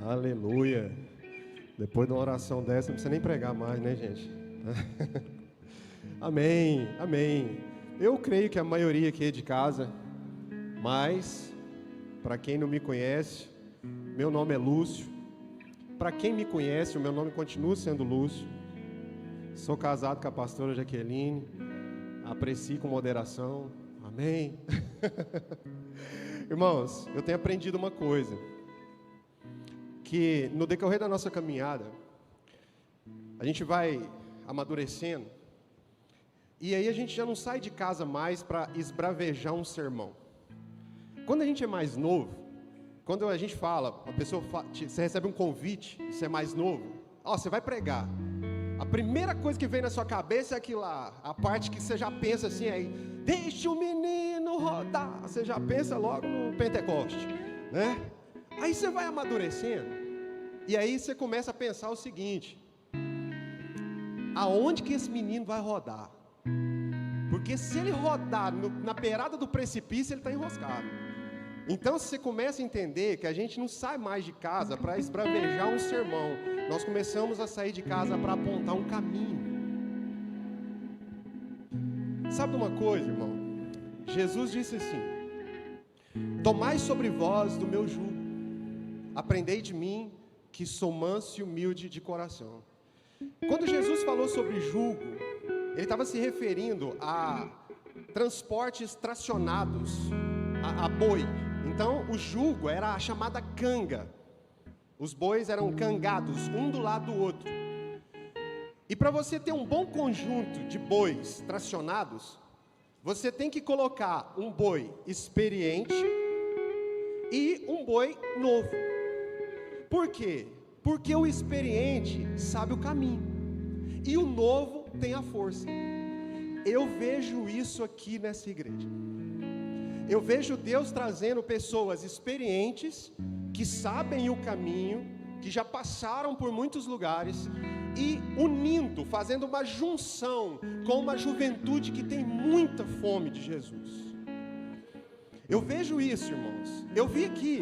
Aleluia. Depois de uma oração dessa, não precisa nem pregar mais, né, gente? Amém, amém. Eu creio que a maioria aqui é de casa, mas, para quem não me conhece, meu nome é Lúcio. Para quem me conhece, o meu nome continua sendo Lúcio. Sou casado com a pastora Jaqueline. Aprecio com moderação. Amém. Irmãos, eu tenho aprendido uma coisa. Que no decorrer da nossa caminhada, a gente vai amadurecendo. E aí a gente já não sai de casa mais para esbravejar um sermão. Quando a gente é mais novo, quando a gente fala, a pessoa você recebe um convite, você é mais novo, você vai pregar. A primeira coisa que vem na sua cabeça é aquilo lá, a parte que você já pensa assim, aí, deixa o menino rodar. Você já pensa logo no Pentecoste, né? Aí você vai amadurecendo, e aí você começa a pensar o seguinte: aonde que esse menino vai rodar? Porque se ele rodar na beirada do precipício, ele está enroscado. Então você começa a entender que a gente não sai mais de casa para esbravejar um sermão. Nós começamos a sair de casa para apontar um caminho. Sabe uma coisa, irmão? Jesus disse assim: tomai sobre vós do meu jugo, aprendei de mim, que sou manso e humilde de coração. Quando Jesus falou sobre jugo, ele estava se referindo a transportes tracionados, a boi. Então, o jugo era a chamada canga. Os bois eram cangados, um do lado do outro. E para você ter um bom conjunto de bois tracionados, você tem que colocar um boi experiente e um boi novo. Por quê? Porque o experiente sabe o caminho e o novo tem a força. Eu vejo isso aqui nessa igreja. Eu vejo Deus trazendo pessoas experientes, que sabem o caminho, que já passaram por muitos lugares, e unindo, fazendo uma junção com uma juventude que tem muita fome de Jesus. Eu vejo isso, irmãos. Eu vi aqui,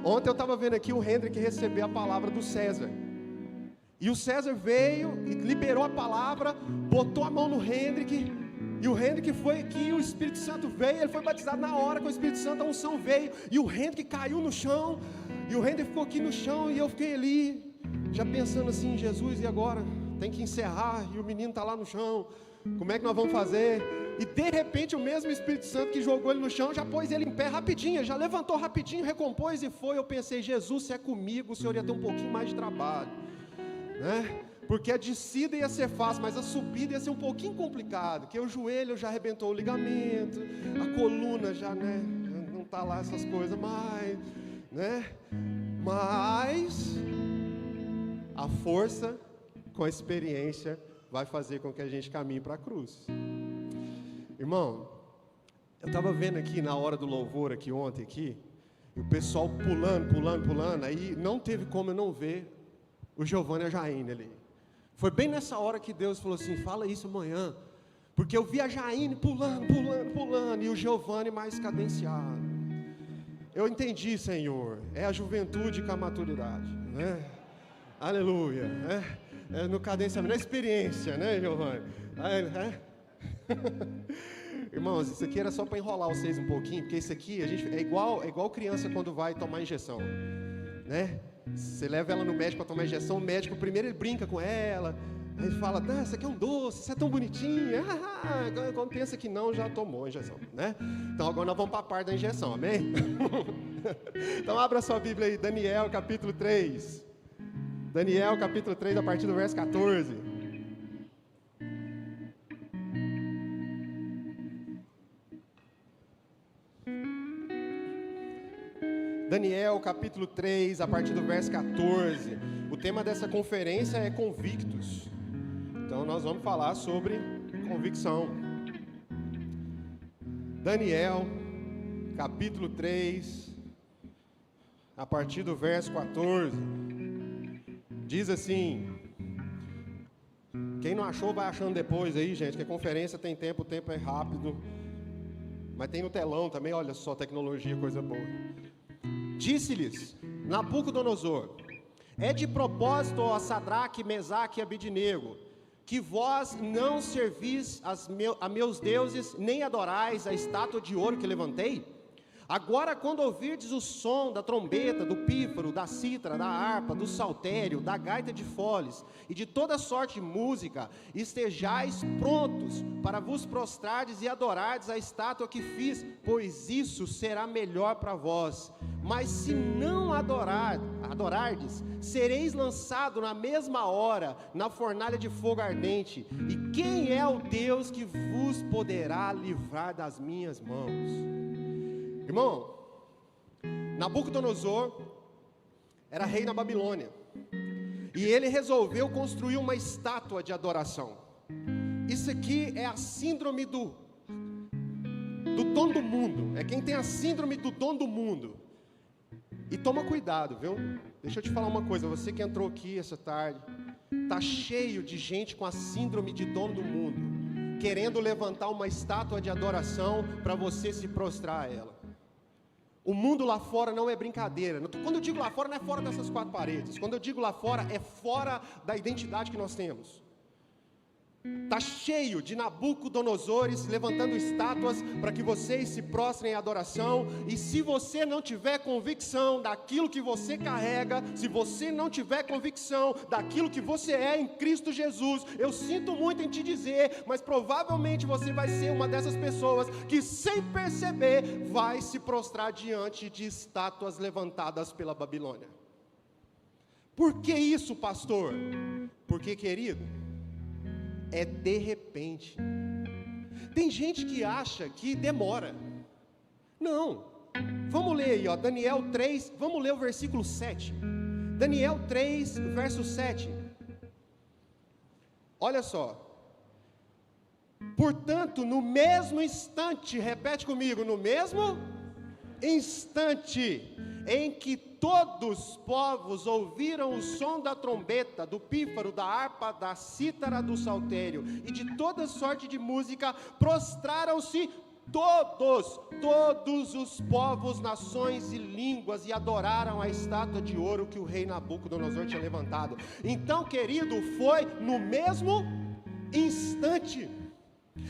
ontem eu estava vendo aqui o Hendrick receber a palavra do César. E o César veio e liberou a palavra, botou a mão no Hendrick. E o Hendrick foi aqui, o Espírito Santo veio, ele foi batizado na hora que o Espírito Santo, a unção veio, e o Hendrick caiu no chão, e o Hendrick ficou aqui no chão, e eu fiquei ali, já pensando assim: Jesus, e agora? Tem que encerrar, e o menino está lá no chão, como é que nós vamos fazer? E de repente o mesmo Espírito Santo que jogou ele no chão, já pôs ele em pé rapidinho, já levantou rapidinho, recompôs e foi. Eu pensei: Jesus, se é comigo, o Senhor ia ter um pouquinho mais de trabalho, né? Porque a descida ia ser fácil, mas a subida ia ser um pouquinho complicado, porque o joelho já arrebentou o ligamento, a coluna já, né, não está lá essas coisas mais, né? Mas a força com a experiência vai fazer com que a gente caminhe para a cruz. Irmão, eu estava vendo aqui na hora do louvor aqui ontem aqui, e o pessoal pulando, aí não teve como eu não ver o Giovanni e a Jaine ali. Foi bem nessa hora que Deus falou assim: fala isso amanhã, porque eu vi a Jaine pulando, e o Giovanni mais cadenciado. Eu entendi, Senhor, é a juventude com a maturidade, né? Aleluia, né? É no cadenciamento, na experiência, né, Giovanni? Irmãos, isso aqui era só para enrolar vocês um pouquinho, porque isso aqui a gente, é igual criança quando vai tomar injeção, né? Você leva ela no médico para tomar injeção, o médico primeiro ele brinca com ela, aí ele fala: isso aqui é um doce, isso é tão bonitinho. Quando pensa que não, já tomou a injeção, né? Então agora nós vamos para a parte da injeção, amém? Então abra sua Bíblia aí, Daniel capítulo 3. Daniel capítulo 3, a partir do verso 14. Daniel capítulo 3, a partir do verso 14. O tema dessa conferência é convictos. Então nós vamos falar sobre convicção. Daniel capítulo 3, a partir do verso 14. Diz assim: quem não achou vai achando depois aí, gente, que a conferência tem tempo, o tempo é rápido. Mas tem no telão também, olha só, tecnologia, coisa boa. Disse-lhes: Nabucodonosor, é de propósito, ó Sadraque, Mesaque e Abidnego, que vós não servis a meus deuses, nem adorais a estátua de ouro que levantei? Agora, quando ouvirdes o som da trombeta, do pífaro, da cítara, da harpa, do saltério, da gaita de foles e de toda sorte de música, estejais prontos para vos prostrardes e adorardes a estátua que fiz, pois isso será melhor para vós. Mas se não adorardes, sereis lançado na mesma hora na fornalha de fogo ardente. E quem é o Deus que vos poderá livrar das minhas mãos? Irmão, Nabucodonosor era rei na Babilônia, e ele resolveu construir uma estátua de adoração. Isso aqui é a síndrome do dono do mundo, é quem tem a síndrome do dono do mundo. E toma cuidado, viu? Deixa eu te falar uma coisa, você que entrou aqui essa tarde, está cheio de gente com a síndrome de dono do mundo, querendo levantar uma estátua de adoração para você se prostrar a ela. O mundo lá fora não é brincadeira. Quando eu digo lá fora, não é fora dessas quatro paredes. Quando eu digo lá fora, é fora da identidade que nós temos. Está cheio de Nabucodonosores levantando estátuas para que vocês se prostrem em adoração. E se você não tiver convicção daquilo que você carrega, se você não tiver convicção daquilo que você é em Cristo Jesus, eu sinto muito em te dizer, mas provavelmente você vai ser uma dessas pessoas que, sem perceber, vai se prostrar diante de estátuas levantadas pela Babilônia. Por que isso, pastor? Porque, querido, é de repente. Tem gente que acha que demora. Não. Vamos ler aí, ó, Daniel 3, vamos ler o versículo 7. Daniel 3, verso 7. Olha só. Portanto, no mesmo instante, repete comigo, no mesmo instante em que todos os povos ouviram o som da trombeta, do pífaro, da harpa, da cítara, do saltério e de toda sorte de música, prostraram-se todos os povos, nações e línguas, e adoraram a estátua de ouro que o rei Nabucodonosor tinha levantado. Então, querido, foi no mesmo instante,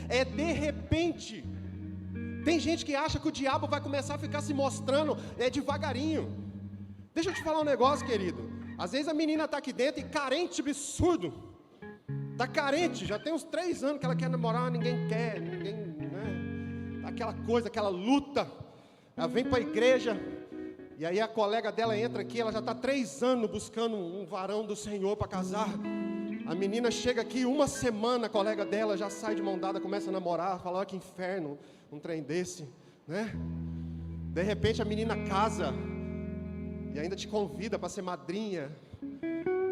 é de repente. Tem gente que acha que o diabo vai começar a ficar se mostrando devagarinho. Deixa eu te falar um negócio, querido. Às vezes a menina está aqui dentro e carente absurdo. Está carente, já tem uns 3 anos que ela quer namorar, ninguém quer, né? Aquela coisa, aquela luta. Ela vem para a igreja, e aí a colega dela entra aqui, ela já está 3 anos buscando um varão do Senhor para casar. A menina chega aqui, 1 semana, a colega dela já sai de mão dada, começa a namorar, fala, olha que inferno, um trem desse, né? De repente a menina casa, e ainda te convida para ser madrinha,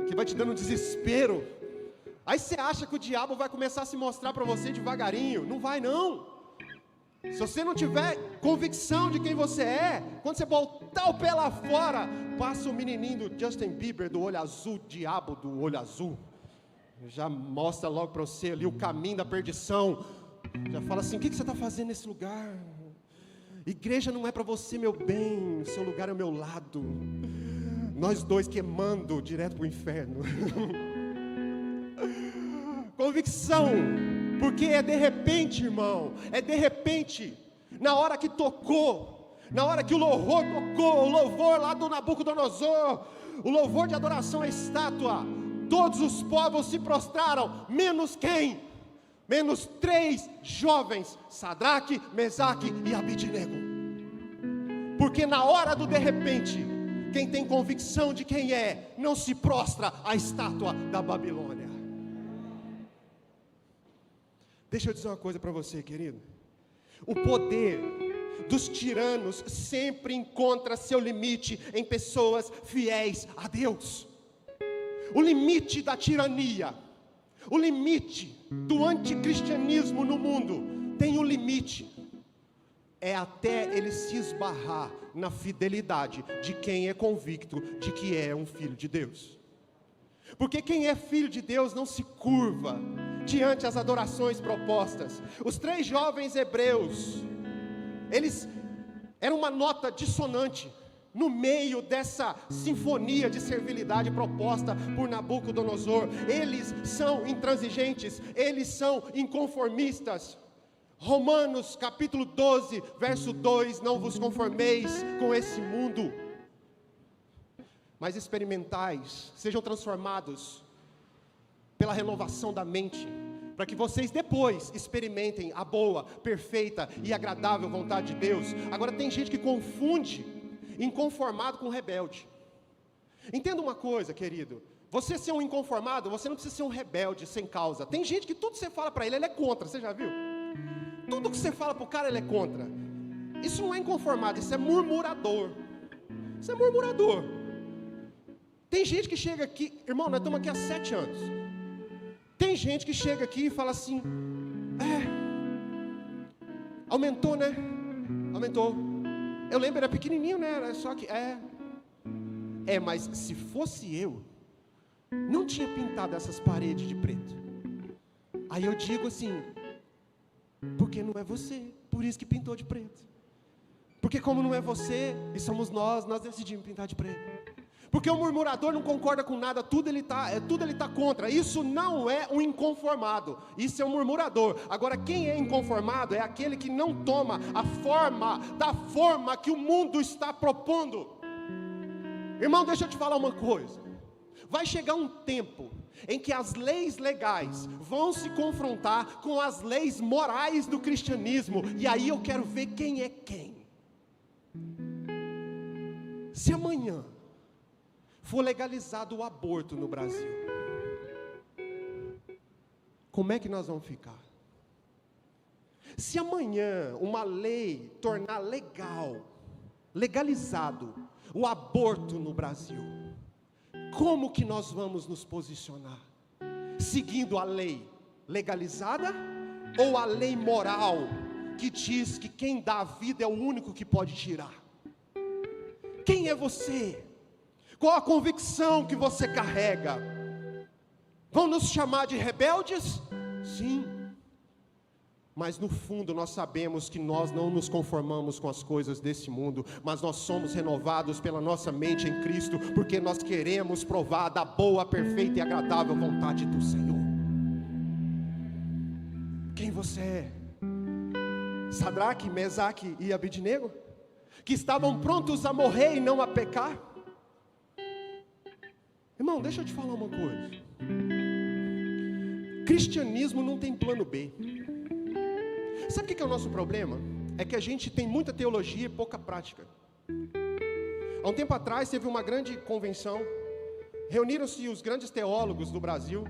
que vai te dando um desespero. Aí você acha que o diabo vai começar a se mostrar para você devagarinho. Não vai não. Se você não tiver convicção de quem você é, quando você botar o pé lá fora, passa o menininho do Justin Bieber, do olho azul, diabo do olho azul, já mostra logo para você ali o caminho da perdição. Já fala assim, o que você está fazendo nesse lugar? Igreja não é para você, meu bem, o seu lugar é ao meu lado. Nós dois queimando direto para o inferno. Convicção, porque é de repente, irmão, é de repente. Na hora que tocou, na hora que o louvor tocou, o louvor lá do Nabucodonosor, o louvor de adoração à estátua, todos os povos se prostraram, menos quem? Menos 3 jovens, Sadraque, Mesaque e Abidnego. Porque na hora do de repente, quem tem convicção de quem é, não se prostra à estátua da Babilônia. Deixa eu dizer uma coisa para você, querido. O poder dos tiranos sempre encontra seu limite em pessoas fiéis a Deus. O limite da tirania, o limite do anticristianismo no mundo tem um limite. É até ele se esbarrar na fidelidade de quem é convicto de que é um filho de Deus. Porque quem é filho de Deus não se curva diante as adorações propostas. Os 3 jovens hebreus, eles eram uma nota dissonante. no meio dessa sinfonia de servilidade proposta por Nabucodonosor. Eles são intransigentes, eles são inconformistas. Romanos capítulo 12, verso 2, não vos conformeis com esse mundo, mas experimentais, sejam transformados pela renovação da mente, para que vocês depois experimentem a boa, perfeita e agradável vontade de Deus. Agora tem gente que confunde inconformado com rebelde. Entenda uma coisa, querido, você ser um inconformado, você não precisa ser um rebelde sem causa. Tem gente que tudo que você fala para ele é contra, você já viu? Tudo que você fala para o cara, ele é contra. Isso não é inconformado, isso é murmurador. Isso é murmurador. Tem gente que chega aqui, irmão, nós estamos aqui há 7 anos. Tem gente que chega aqui e fala assim, aumentou, né? Aumentou. Eu lembro, era pequenininho, né? Era só que, mas se fosse eu, não tinha pintado essas paredes de preto. Aí eu digo assim, porque não é você, por isso que pintou de preto. Porque como não é você, e somos nós decidimos pintar de preto. Porque o murmurador não concorda com nada, tudo ele está contra. Isso não é um inconformado, isso é um murmurador. Agora, quem é inconformado é aquele que não toma a forma da forma que o mundo está propondo. Irmão, deixa eu te falar uma coisa. Vai chegar um tempo em que as leis legais vão se confrontar com as leis morais do cristianismo. E aí eu quero ver quem é quem. Se amanhã for legalizado o aborto no Brasil, como é que nós vamos ficar? Se amanhã uma lei tornar legalizado o aborto no Brasil, como que nós vamos nos posicionar? Seguindo a lei legalizada ou a lei moral que diz que quem dá a vida é o único que pode tirar? Quem é você? Qual a convicção que você carrega? Vão nos chamar de rebeldes? Sim. Mas no fundo nós sabemos que nós não nos conformamos com as coisas desse mundo, mas nós somos renovados pela nossa mente em Cristo, porque nós queremos provar da boa, perfeita e agradável vontade do Senhor. Quem você é? Sadraque, Mesaque e Abednego, que estavam prontos a morrer e não a pecar? Irmão, deixa eu te falar uma coisa. Cristianismo não tem plano B. Sabe o que é o nosso problema? É que a gente tem muita teologia e pouca prática. Há um tempo atrás teve uma grande convenção, reuniram-se os grandes teólogos do Brasil,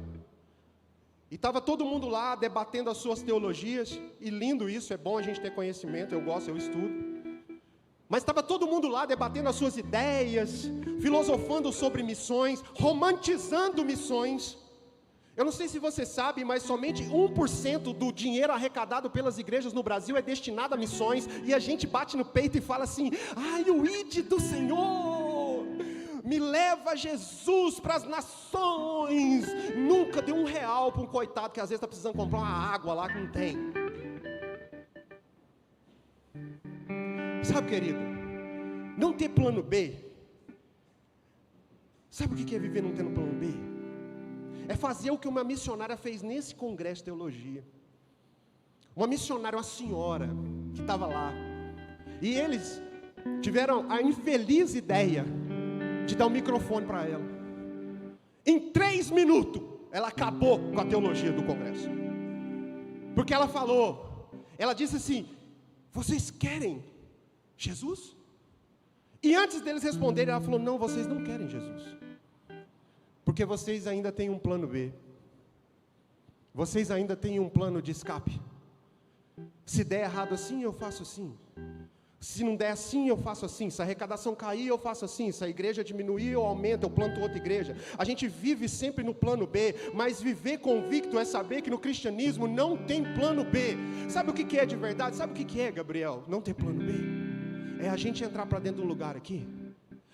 e estava todo mundo lá debatendo as suas teologias, e lindo isso, é bom a gente ter conhecimento, eu gosto, eu estudo. Mas estava todo mundo lá debatendo as suas ideias, filosofando sobre missões, romantizando missões. Eu não sei se você sabe, mas somente 1% do dinheiro arrecadado pelas igrejas no Brasil é destinado a missões, e a gente bate no peito e fala assim, o ide do Senhor, me leva Jesus para as nações. Nunca deu R$1 para um coitado que às vezes está precisando comprar uma água lá que não tem. Sabe, querido, não ter plano B, sabe o que é viver não tendo plano B? É fazer o que uma missionária fez nesse congresso de teologia. Uma missionária, uma senhora, que estava lá, e eles tiveram a infeliz ideia de dar um microfone para ela. Em 3 minutos, ela acabou com a teologia do congresso, porque ela disse assim, vocês querem Jesus? E antes deles responderem, ela falou, não, vocês não querem Jesus, porque vocês ainda têm um plano B, vocês ainda têm um plano de escape. Se der errado assim, eu faço assim. Se não der assim, eu faço assim. Se a arrecadação cair, eu faço assim. Se a igreja diminuir, eu aumento, eu planto outra igreja. A gente vive sempre no plano B, mas viver convicto é saber que no cristianismo não tem plano B. Sabe o que é de verdade? Sabe o que é, Gabriel? Não ter plano B. É a gente entrar para dentro do lugar aqui,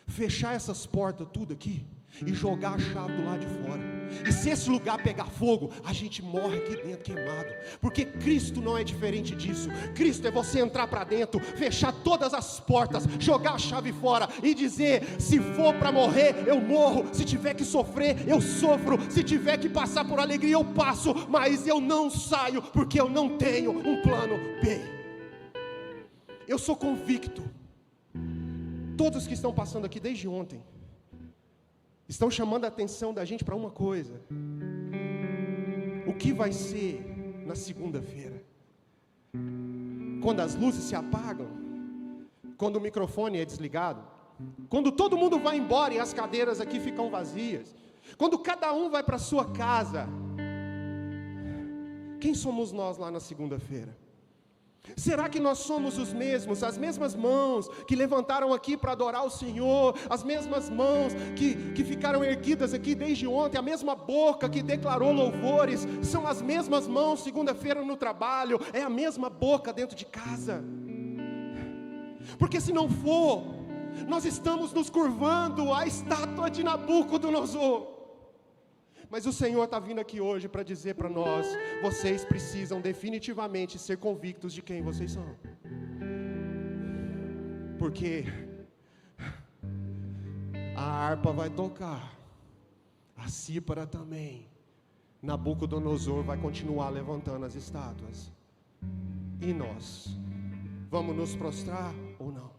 fechar essas portas tudo aqui, e jogar a chave do lado de fora, E se esse lugar pegar fogo, a gente morre aqui dentro queimado. Porque Cristo não é diferente disso. Cristo é você entrar para dentro, fechar todas as portas, jogar a chave fora e dizer: se for para morrer, eu morro. Se tiver que sofrer, eu sofro. Se tiver que passar por alegria, eu passo. Mas eu não saio, porque eu não tenho um plano B. Eu sou convicto. Todos que estão passando aqui desde ontem estão chamando a atenção da gente para uma coisa: o que vai ser na segunda-feira? Quando as luzes se apagam, quando o microfone é desligado, quando todo mundo vai embora e as cadeiras aqui ficam vazias, quando cada um vai para a sua casa, quem somos nós lá na segunda-feira? Será que nós somos os mesmos, as mesmas mãos que levantaram aqui para adorar o Senhor, as mesmas mãos que ficaram erguidas aqui desde ontem, a mesma boca que declarou louvores, são as mesmas mãos segunda-feira no trabalho, é a mesma boca dentro de casa? Porque se não for, nós estamos nos curvando à estátua de Nabucodonosor. Mas o Senhor está vindo aqui hoje para dizer para nós: vocês precisam definitivamente ser convictos de quem vocês são. Porque a harpa vai tocar, a cítara também. Nabucodonosor vai continuar levantando as estátuas. E nós, vamos nos prostrar ou não?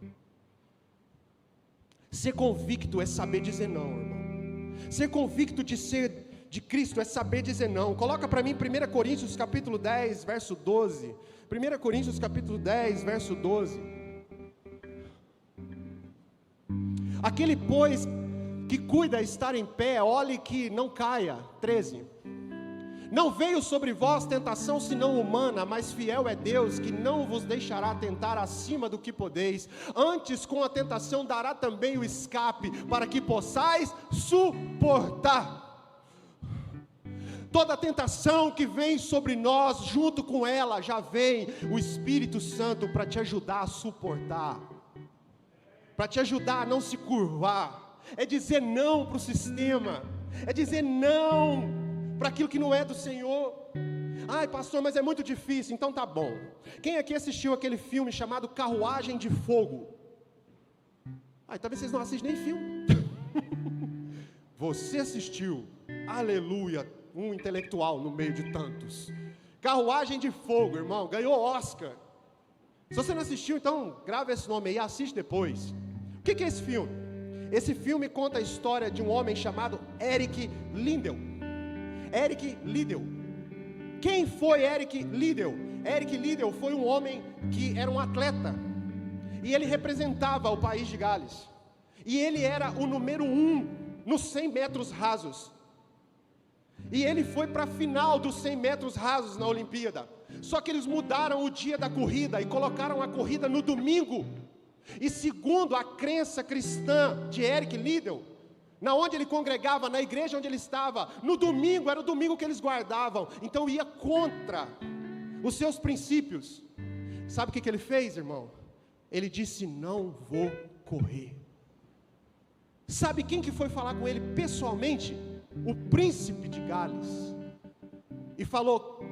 Ser convicto é saber dizer não, irmão. Ser convicto de Cristo é saber dizer não. Coloca para mim 1 Coríntios capítulo 10, verso 12. 1 Coríntios capítulo 10, verso 12. Aquele, pois, que cuida estar em pé, olhe que não caia. 13. Não veio sobre vós tentação senão humana, mas fiel é Deus, que não vos deixará tentar acima do que podeis. Antes, com a tentação dará também o escape, para que possais suportar. Toda tentação que vem sobre nós, junto com ela, já vem o Espírito Santo para te ajudar a suportar, para te ajudar a não se curvar. É dizer não para o sistema, é dizer não para aquilo que não é do Senhor. Ai, pastor, mas é muito difícil. Então tá bom. Quem aqui assistiu aquele filme chamado Carruagem de Fogo? Ai, talvez vocês não assistem nem filme. Você assistiu, aleluia, um intelectual no meio de tantos. Carruagem de Fogo, irmão, ganhou Oscar. Se você não assistiu, então grava esse nome aí e assiste depois. O que é esse filme? Esse filme conta a história de um homem chamado Eric Liddell. Eric Liddell. Quem foi Eric Liddell? Eric Liddell foi um homem que era um atleta, e ele representava o país de Gales, e ele era o número 1 nos 100 metros rasos, e ele foi para a final dos 100 metros rasos na Olimpíada. Só que eles mudaram o dia da corrida e colocaram a corrida no domingo. E segundo a crença cristã de Eric Liddell, na onde ele congregava, na igreja onde ele estava, no domingo, era o domingo que eles guardavam. Então ia contra os seus princípios. Sabe o que ele fez, irmão? Ele disse: não vou correr. Sabe quem que foi falar com ele pessoalmente? O príncipe de Gales. E falou: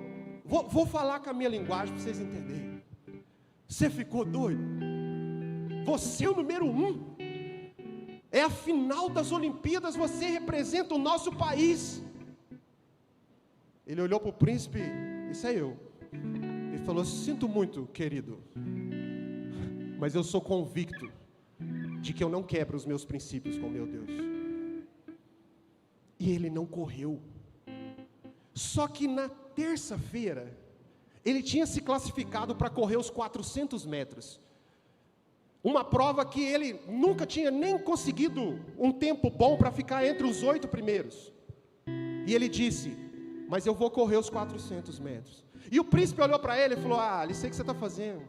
vou falar com a minha linguagem para vocês entenderem. Você ficou doido? Você é o número 1. É a final das Olimpíadas, você representa o nosso país. Ele olhou para o príncipe: isso é eu. Ele falou: sinto muito, querido, mas eu sou convicto de que eu não quebro os meus princípios com meu Deus. E ele não correu. Só que na terça-feira, ele tinha se classificado para correr os 400 metros. Uma prova que ele nunca tinha nem conseguido um tempo bom para ficar entre os 8 primeiros. E ele disse: mas eu vou correr os 400 metros. E o príncipe olhou para ele e falou: eu sei o que você está fazendo.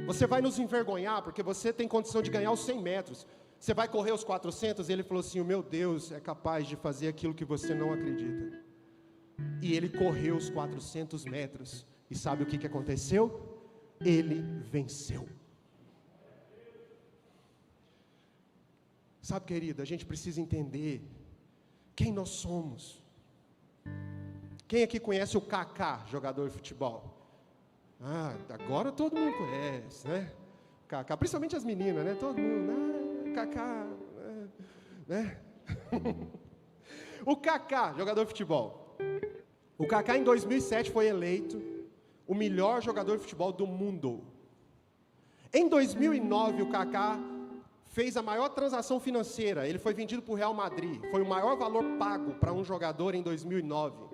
Você vai nos envergonhar, porque você tem condição de ganhar os 100 metros. Você vai correr os 400? E ele falou assim: o meu Deus é capaz de fazer aquilo que você não acredita. E ele correu os 400 metros. E sabe o que aconteceu? Ele venceu. Sabe, querido, a gente precisa entender quem nós somos. Quem aqui conhece o Kaká, jogador de futebol? Ah, agora todo mundo conhece, né? Kaká, principalmente as meninas, né? Todo mundo, Kaká, né? O Kaká, jogador de futebol. O Kaká em 2007 foi eleito o melhor jogador de futebol do mundo. Em 2009 o Kaká fez a maior transação financeira. Ele foi vendido para o Real Madrid. Foi o maior valor pago para um jogador em 2009.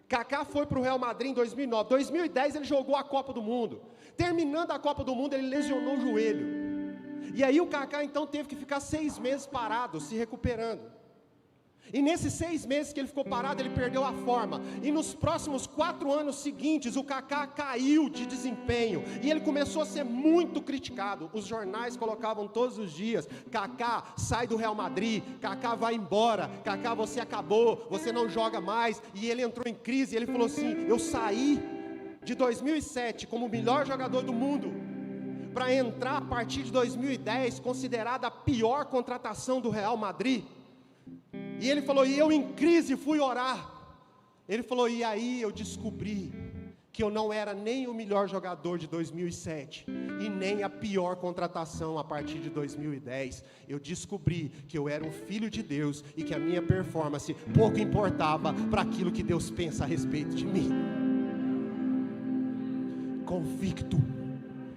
Kaká foi para o Real Madrid em 2009. Em 2010 ele jogou a Copa do Mundo. Terminando a Copa do Mundo ele lesionou o joelho. E aí o Kaká então teve que ficar 6 meses parado, se recuperando. E nesses 6 meses que ele ficou parado, ele perdeu a forma. E nos próximos 4 anos seguintes, o Kaká caiu de desempenho. E ele começou a ser muito criticado. Os jornais colocavam todos os dias: Kaká, sai do Real Madrid. Kaká, vai embora. Kaká, você acabou. Você não joga mais. E ele entrou em crise. Ele falou assim: eu saí de 2007 como o melhor jogador do mundo, para entrar a partir de 2010 considerada a pior contratação do Real Madrid. E ele falou, e eu em crise fui orar. Ele falou, e aí eu descobri que eu não era nem o melhor jogador de 2007 e nem a pior contratação a partir de 2010. Eu descobri que eu era um filho de Deus e que a minha performance pouco importava para aquilo que Deus pensa a respeito de mim. Convicto.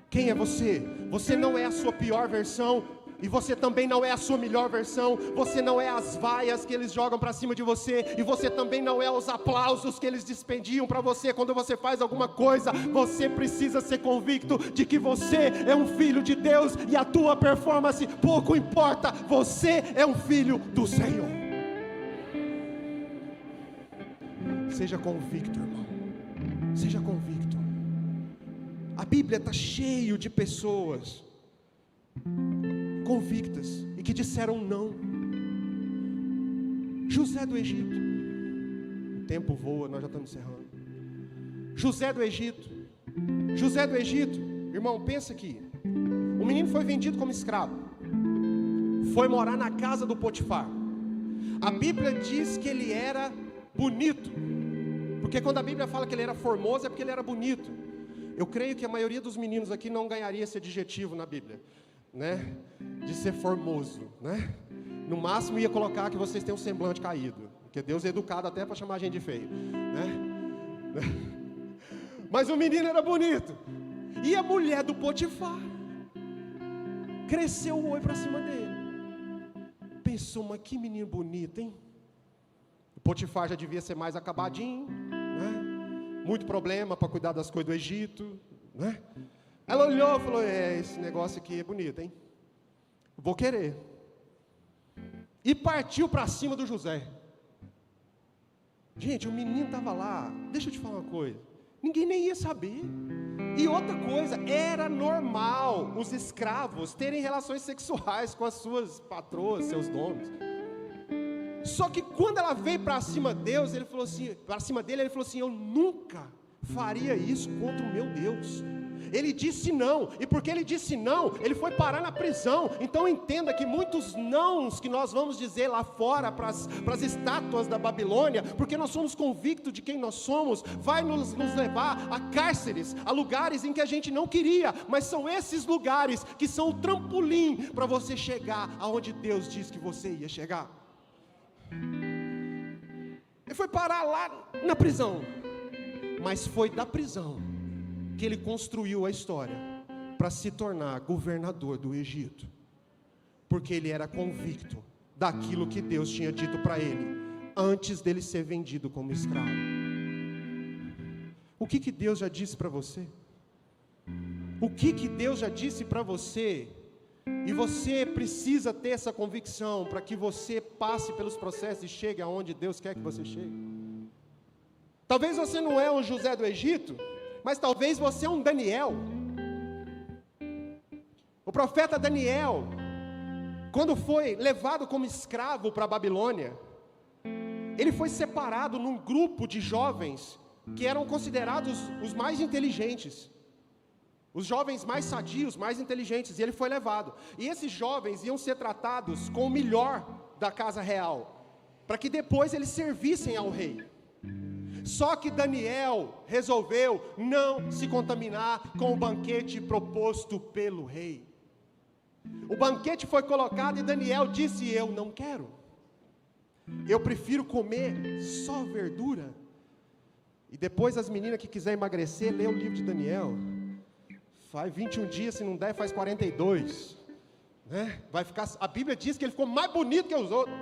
Quem é você? Você não é a sua pior versão. E você também não é a sua melhor versão. Você não é as vaias que eles jogam para cima de você. E você também não é os aplausos que eles dispendiam para você quando você faz alguma coisa. Você precisa ser convicto de que você é um filho de Deus e a tua performance pouco importa. Você é um filho do Senhor. Seja convicto, irmão. Seja convicto. A Bíblia está cheio de pessoas convictas e que disseram não. José do Egito, o tempo voa, nós já estamos encerrando. José do Egito, irmão, pensa aqui. O menino foi vendido como escravo, foi morar na casa do Potifar. A Bíblia diz que ele era bonito, porque quando a Bíblia fala que ele era formoso é porque ele era bonito. Eu creio que a maioria dos meninos aqui não ganharia esse adjetivo na Bíblia, né? De ser formoso, né? No máximo ia colocar que vocês têm um semblante caído, porque Deus é educado até para chamar a gente de feio, né? Mas o menino era bonito. E a mulher do Potifar cresceu o olho para cima dele. Pensou, mas que menino bonito, hein? O Potifar já devia ser mais acabadinho, né? Muito problema para cuidar das coisas do Egito, né? Ela olhou e falou, esse negócio aqui é bonito, hein? Vou querer. E partiu para cima do José. Gente, o menino estava lá. Deixa eu te falar uma coisa. Ninguém nem ia saber. E outra coisa, era normal os escravos terem relações sexuais com as suas patroas, seus donos. Só que quando ela veio para cima dele, ele falou assim, eu nunca faria isso contra o meu Deus. Ele disse não, e porque ele disse não, ele foi parar na prisão. Então entenda que muitos nãos que nós vamos dizer lá fora para as estátuas da Babilônia, porque nós somos convictos de quem nós somos, vai nos levar a cárceres, a lugares em que a gente não queria, mas são esses lugares que são o trampolim para você chegar aonde Deus disse que você ia chegar. Ele foi parar lá na prisão, mas foi da prisão que ele construiu a história para se tornar governador do Egito, porque ele era convicto daquilo que Deus tinha dito para ele, antes dele ser vendido como escravo. O que Deus já disse para você? O que Deus já disse para você? E você precisa ter essa convicção para que você passe pelos processos e chegue aonde Deus quer que você chegue. Talvez você não é um José do Egito, mas talvez você é um Daniel. O profeta Daniel, quando foi levado como escravo para a Babilônia, ele foi separado num grupo de jovens que eram considerados os mais inteligentes, os jovens mais sadios, mais inteligentes, e ele foi levado. E esses jovens iam ser tratados com o melhor da casa real, para que depois eles servissem ao rei. Só que Daniel resolveu não se contaminar com o banquete proposto pelo rei. O banquete foi colocado e Daniel disse: eu não quero, eu prefiro comer só verdura. E depois as meninas que quiserem emagrecer, lê o livro de Daniel. Faz 21 dias, se não der, faz 42. Né? Vai ficar, a Bíblia diz que ele ficou mais bonito que os outros.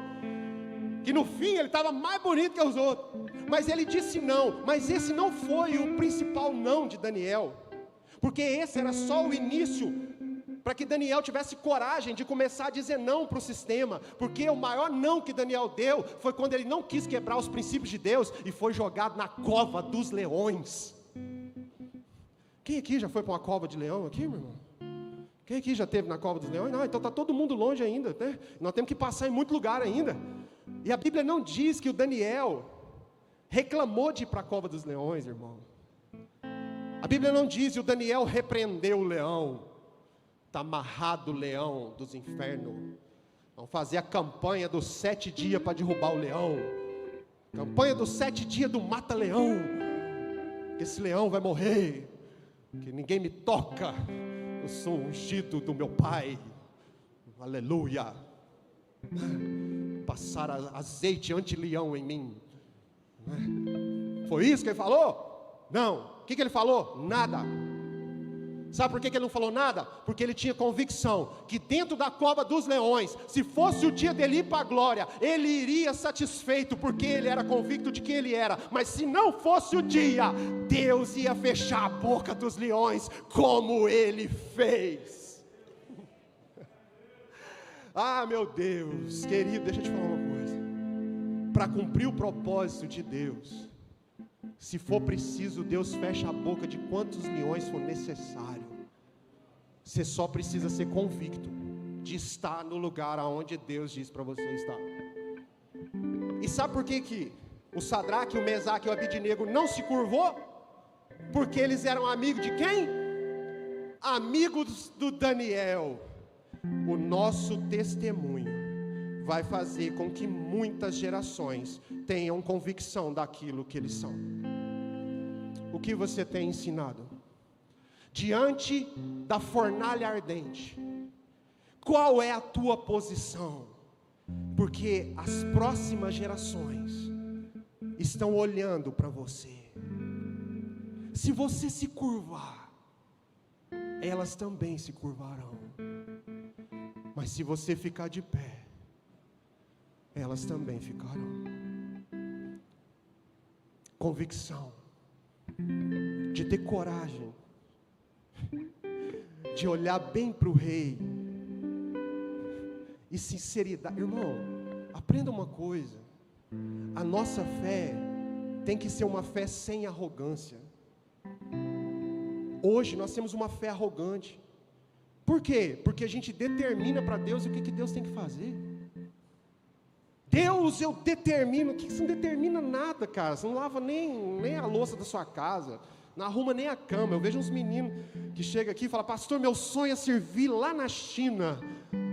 Que no fim ele estava mais bonito que os outros. Mas ele disse não. Mas esse não foi o principal não de Daniel. Porque esse era só o início, para que Daniel tivesse coragem de começar a dizer não para o sistema. Porque o maior não que Daniel deu foi quando ele não quis quebrar os princípios de Deus e foi jogado na cova dos leões. Quem aqui já foi para uma cova de leão aqui, meu irmão? Quem aqui já esteve na cova dos leões? Não, então está todo mundo longe ainda, né? Nós temos que passar em muito lugar ainda. E a Bíblia não diz que o Daniel reclamou de ir para a cova dos leões, irmão. A Bíblia não diz, e o Daniel repreendeu o leão. Está amarrado o leão dos infernos. Vamos fazer a campanha dos 7 dias para derrubar o leão. Campanha dos 7 dias do mata-leão. Esse leão vai morrer. Que ninguém me toca. Eu sou ungido do meu Pai. Aleluia. Passar azeite anti-leão em mim. Foi isso que ele falou? Não. O que ele falou? Nada. Sabe por que ele não falou nada? Porque ele tinha convicção que dentro da cova dos leões, se fosse o dia dele ir para a glória, ele iria satisfeito, porque ele era convicto de quem ele era. Mas se não fosse o dia, Deus ia fechar a boca dos leões, como ele fez. Ah, meu Deus, querido, deixa eu te falar uma coisa. Para cumprir o propósito de Deus, se for preciso, Deus fecha a boca de quantos leões for necessário. Você só precisa ser convicto de estar no lugar aonde Deus diz para você estar. E sabe por que o Sadraque, o Mesaque e o Abidnego não se curvou? Porque eles eram amigos de quem? Amigos do Daniel. O nosso testemunho vai fazer com que muitas gerações tenham convicção daquilo que eles são. O que você tem ensinado? Diante da fornalha ardente, qual é a tua posição? Porque as próximas gerações estão olhando para você. Se você se curvar, elas também se curvarão. Mas se você ficar de pé, elas também ficarão. Convicção, de ter coragem, de olhar bem para o rei, e sinceridade. Irmão, aprenda uma coisa: a nossa fé tem que ser uma fé sem arrogância. Hoje nós temos uma fé arrogante. Por quê? Porque a gente determina para Deus o que Deus tem que fazer. Deus, eu determino. O que você não determina nada, cara? Você não lava nem a louça da sua casa, não arruma nem a cama. Eu vejo uns meninos que chegam aqui e falam: pastor, meu sonho é servir lá na China.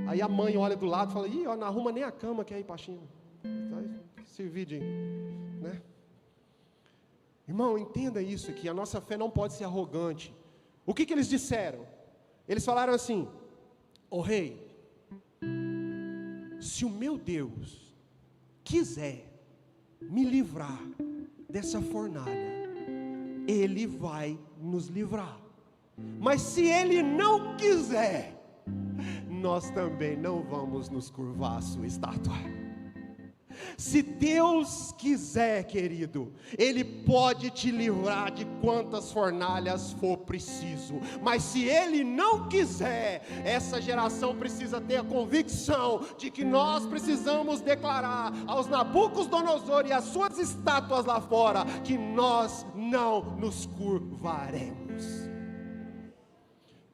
Aí a mãe olha do lado e fala: ih, ó, não arruma nem a cama, quer ir para a China. Servir de, né? Irmão, entenda isso aqui, a nossa fé não pode ser arrogante. O que eles disseram? Eles falaram assim: ô rei, se o meu Deus quiser me livrar dessa fornalha, Ele vai nos livrar. Mas se Ele não quiser, nós também não vamos nos curvar à sua estátua. Se Deus quiser, querido, Ele pode te livrar de quantas fornalhas for preciso. Mas se Ele não quiser, essa geração precisa ter a convicção de que nós precisamos declarar aos Nabucodonosor e às suas estátuas lá fora, que nós não nos curvaremos.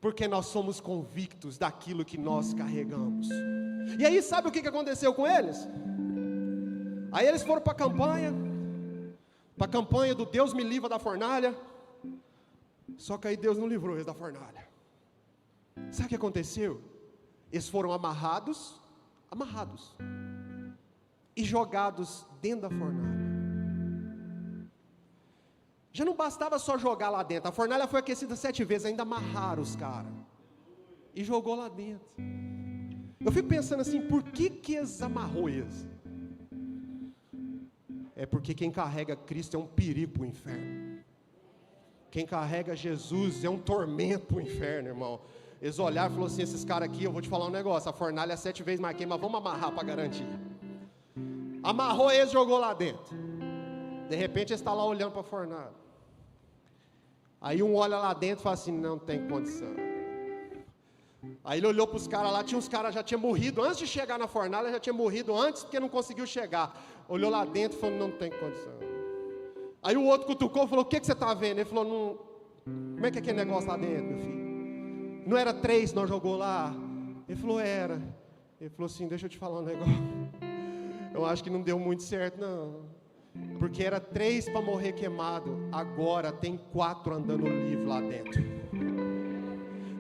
Porque nós somos convictos daquilo que nós carregamos. E aí sabe o que aconteceu com eles? Aí eles foram para a campanha do Deus me livra da fornalha. Só que aí Deus não livrou eles da fornalha. Sabe o que aconteceu? Eles foram amarrados e jogados dentro da fornalha. Já não bastava só jogar lá dentro, a fornalha foi aquecida 7 vezes, ainda amarraram os caras, e jogou lá dentro. Eu fico pensando assim, por que eles amarrou eles? É porque quem carrega Cristo é um perigo para o inferno. Quem carrega Jesus é um tormento para o inferno, irmão. Eles olharam e falaram assim, esses caras aqui, eu vou te falar um negócio, a fornalha é 7 vezes mais quente, mas vamos amarrar para garantir. Amarrou eles, jogou lá dentro. De repente eles estão lá olhando para a fornalha. Aí um olha lá dentro e fala assim, não tem condição. Aí ele olhou para os caras lá, tinha uns caras já tinham morrido, antes de chegar na fornalha, já tinha morrido antes, porque não conseguiu chegar. Olhou lá dentro e falou, não tem condição. Aí o outro cutucou e falou, o que você está vendo? Ele falou, não, como é que é aquele negócio lá dentro, meu filho? Não era 3 nós jogou lá? Ele falou, era. Ele falou assim, deixa eu te falar um negócio. Eu acho que não deu muito certo, não. Porque era 3 para morrer queimado, agora tem 4 andando livre lá dentro.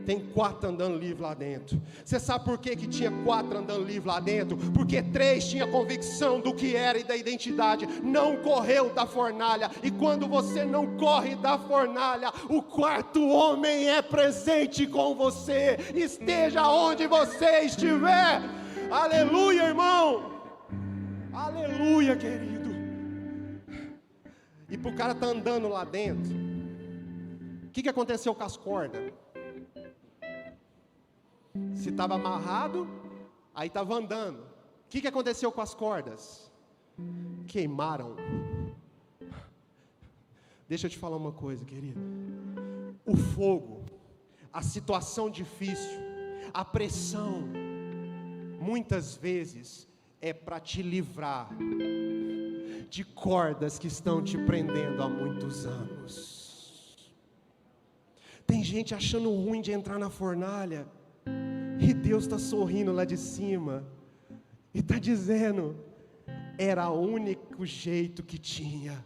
Tem 4 andando livre lá dentro. Você sabe por que tinha 4 andando livre lá dentro? Porque 3 tinha convicção do que era e da identidade. Não correu da fornalha. E quando você não corre da fornalha, o 4º homem é presente com você. Esteja onde você estiver. Aleluia, irmão. Aleluia, querido. E para o cara estar andando lá dentro, o que aconteceu com as cordas? Se estava amarrado, aí estava andando. O que aconteceu com as cordas? Queimaram. Deixa eu te falar uma coisa, querido. O fogo, a situação difícil, a pressão, muitas vezes é para te livrar de cordas que estão te prendendo há muitos anos. Tem gente achando ruim de entrar na fornalha, e Deus está sorrindo lá de cima, e está dizendo, era o único jeito que tinha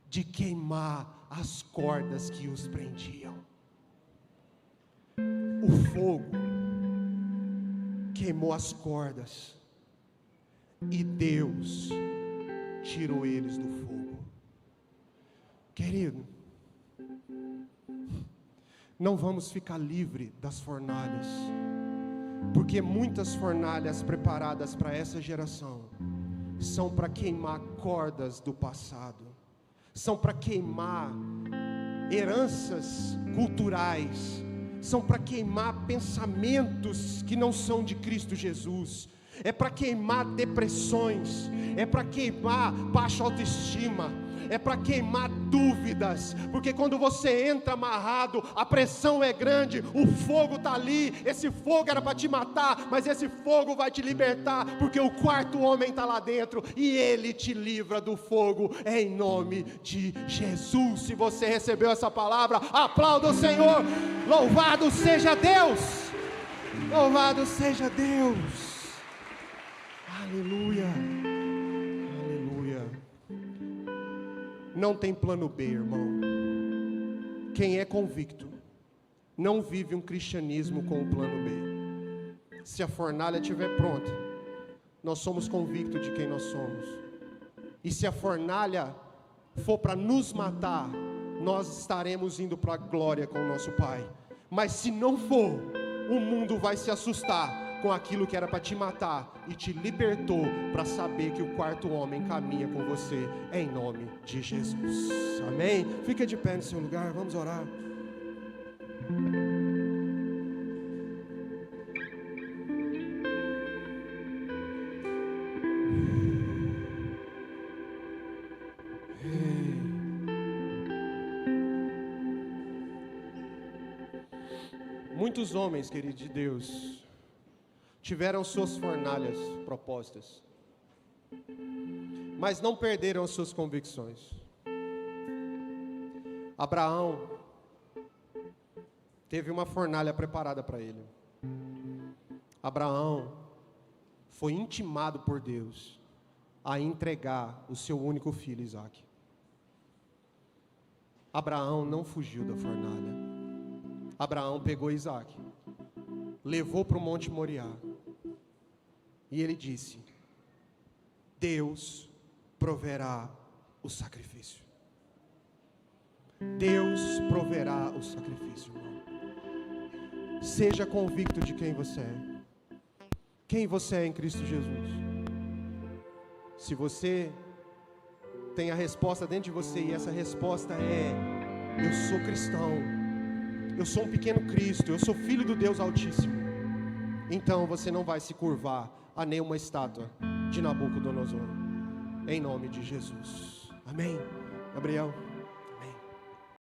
de queimar as cordas que os prendiam. O fogo queimou as cordas, e Deus tirou eles do fogo. Querido, não vamos ficar livre das fornalhas, porque muitas fornalhas preparadas para essa geração são para queimar cordas do passado, são para queimar heranças culturais, são para queimar pensamentos que não são de Cristo Jesus, é para queimar depressões, é para queimar baixa autoestima, é para queimar dúvidas, porque quando você entra amarrado, a pressão é grande, o fogo está ali, esse fogo era para te matar, mas esse fogo vai te libertar, porque o 4º homem está lá dentro, e ele te livra do fogo, em nome de Jesus. Se você recebeu essa palavra, aplauda o Senhor, louvado seja Deus, louvado seja Deus, aleluia. Não tem plano B, irmão. Quem é convicto não vive um cristianismo com o plano B. Se a fornalha estiver pronta, nós somos convictos de quem nós somos. E se a fornalha for para nos matar, nós estaremos indo para a glória com o nosso Pai. Mas se não for, o mundo vai se assustar com aquilo que era para te matar, e te libertou para saber que o 4º homem caminha com você, em nome de Jesus, amém? Fica de pé no seu lugar, vamos orar. Muitos homens, querido de Deus, tiveram suas fornalhas propostas, mas não perderam as suas convicções. Abraão teve uma fornalha preparada para ele. Abraão foi intimado por Deus a entregar o seu único filho, Isaque. Abraão não fugiu da fornalha. Abraão pegou Isaque, levou para o Monte Moriá, e ele disse: Deus proverá o sacrifício. Deus proverá o sacrifício, irmão. Seja convicto de quem você é. Quem você é em Cristo Jesus. Se você tem a resposta dentro de você, e essa resposta é: eu sou cristão, eu sou um pequeno Cristo, eu sou filho do Deus Altíssimo, então você não vai se curvar a nenhuma estátua de Nabucodonosor, em nome de Jesus. Amém. Gabriel.